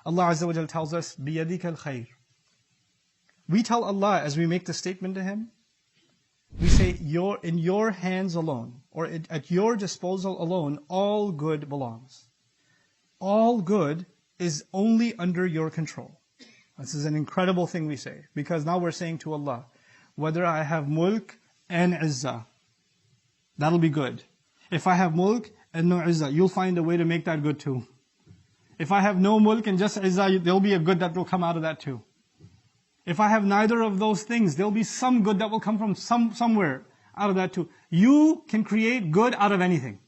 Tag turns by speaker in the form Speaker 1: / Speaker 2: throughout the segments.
Speaker 1: Allah Azza wa Jal tells us, بِيَدِكَ الْخَيْرِ. We tell Allah as we make the statement to Him, we say, in your hands alone, or at your disposal alone, all good belongs. All good is only under your control. This is an incredible thing we say, because now we're saying to Allah, whether I have mulk and izzah, that'll be good. If I have mulk and no izzah, you'll find a way to make that good too. If I have no mulk and just izzah, there'll be a good that will come out of that too. If I have neither of those things, there'll be some good that will come from somewhere out of that too. You can create good out of anything.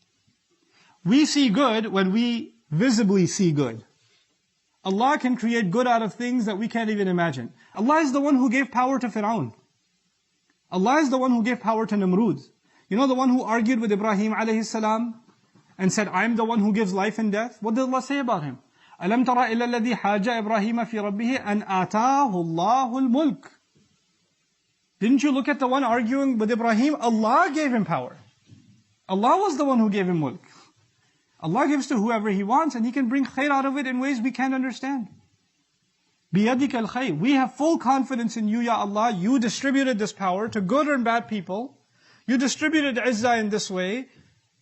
Speaker 1: We see good when we visibly see good. Allah can create good out of things that we can't even imagine. Allah is the one who gave power to Fir'aun. Allah is the one who gave power to Namrud. You know the one who argued with Ibrahim alayhi salam and said, I'm the one who gives life and death? What did Allah say about him? أَلَمْ تَرَ إِلَّا الَّذِي حَاجَ إِبْرَاهِيمَ فِي رَبِّهِ أَنْ آتَاهُ اللَّهُ الْمُلْكِ. Didn't you look at the one arguing with Ibrahim? Allah gave him power. Allah was the one who gave him mulk. Allah gives to whoever He wants, and He can bring khair out of it in ways we can't understand. بِيَدِكَ الْخَيْرِ. We have full confidence in You, Ya Allah. You distributed this power to good and bad people. You distributed izzah in this way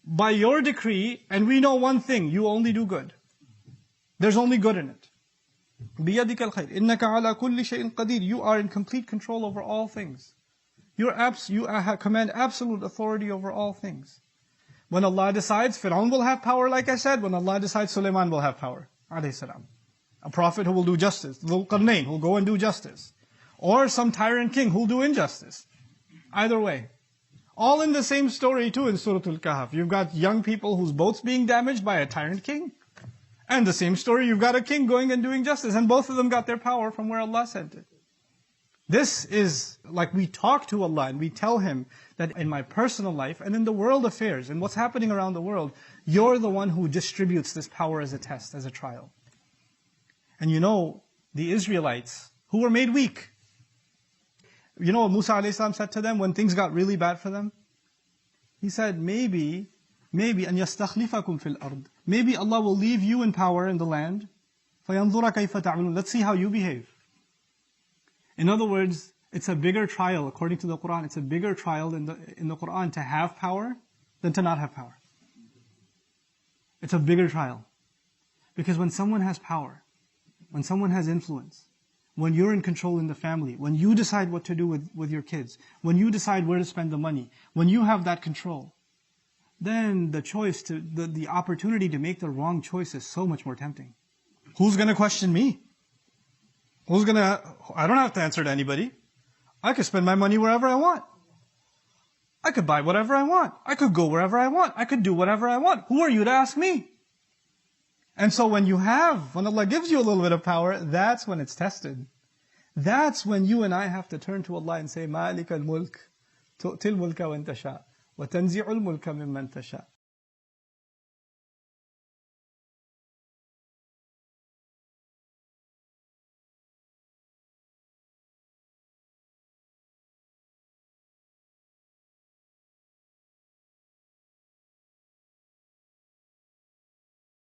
Speaker 1: by Your decree, and we know one thing, You only do good. There's only good in it. بِيَدِكَ الْخَيْرِ إِنَّكَ عَلَى كُلِّ شَيْءٍ قَدِيرٍ. You are in complete control over all things. You command absolute authority over all things. When Allah decides, Fir'aun will have power, like I said. When Allah decides, Sulaiman will have power, alayhi salam. A prophet who will do justice. Dhul Qarnayn, who will go and do justice. Or some tyrant king who will do injustice. Either way. All in the same story too in Surah Al-Kahf. You've got young people whose boats being damaged by a tyrant king. And the same story, you've got a king going and doing justice. And both of them got their power from where Allah sent it. This is like we talk to Allah and we tell Him that in my personal life and in the world affairs and what's happening around the world, You're the one who distributes this power as a test, as a trial. And you know, the Israelites, who were made weak. You know what Musa a.s. said to them when things got really bad for them? He said, maybe, أَن يَسْتَخْلِفَكُمْ فِي الْأَرْضِ. Maybe Allah will leave you in power in the land. فَيَنْظُرَ كَيْفَ تَعْمَلُونَ. Let's see how you behave. In other words, it's a bigger trial, according to the Qur'an, it's a bigger trial in the Qur'an to have power than to not have power. It's a bigger trial. Because when someone has power, when someone has influence, when you're in control in the family, when you decide what to do with your kids, when you decide where to spend the money, when you have that control, then the opportunity to make the wrong choice is so much more tempting. Who's going to question me? I don't have to answer to anybody. I could spend my money wherever I want. I could buy whatever I want. I could go wherever I want. I could do whatever I want. Who are you to ask me? And so when Allah gives you a little bit of power, that's when it's tested. That's when you and I have to turn to Allah and say, مَالِكَ الْمُلْكِ تُؤْتِي الْمُلْكَ وَإِنْ تَشَاءُ وَتَنْزِعُ الْمُلْكَ مِمَّنْ تَشَاءُ